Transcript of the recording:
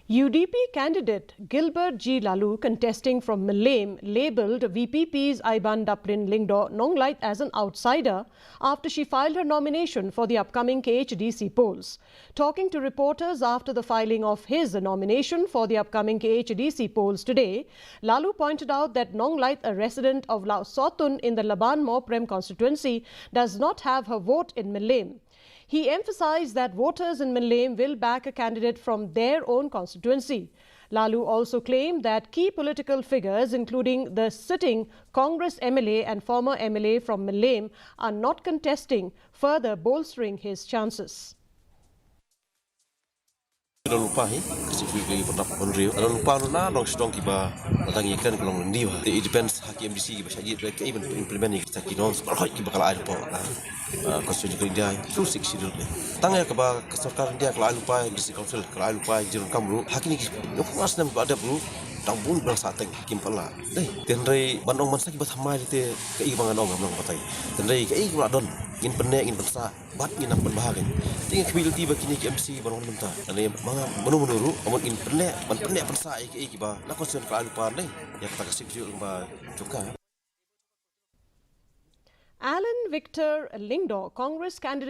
UDP candidate Gilbert G. Laloo, contesting from Mylliem, labelled Vpp'S Aibandaplin Lyngdoh Nonglait as an outsider after she filed her nomination for the upcoming KHDC polls. Talking to reporters after the filing of his nomination for the upcoming KHDC polls today, Laloo pointed out that Nonglait, a resident of Sotun in the Laban Moprem constituency, does not have her vote in Mylliem. He emphasized that voters in Mylliem will back a candidate from their own constituency. Laloo also claimed that key political figures, including the sitting Congress MLA and former MLA from Mylliem, are not contesting, further bolstering his chances. Don't lupa specifically pendapat Onrio. Don't lupa na long strong kiba tangi kan kalau Lyngdoh. It depends haki MDC kiba saja mereka even implementing kita kinon sekolah kiba kalau ada po. Konstitusi India itu seksi dulu. Tangga kiba keserkaran India kalau lupa MDC Council kalau lupa jiran kamru haki ni nafas nam ada bulu tambun berasa teng hakim pala. Deh, tenrai bandong mansa kiba thamai itu keibangan orang belum patai. Tenrai kei kiba don ingin penek ingin bersa bat ingin nampan bahagian. Tinggal kabiliti bagi ni MC baron mentah. Ane mga menurut amun ingin penek man penek bersa kiba nak konsen kalau lupa deh. Ya kita kasih video kiba juga. Alan Victor Lyngdoh, Congress candidate.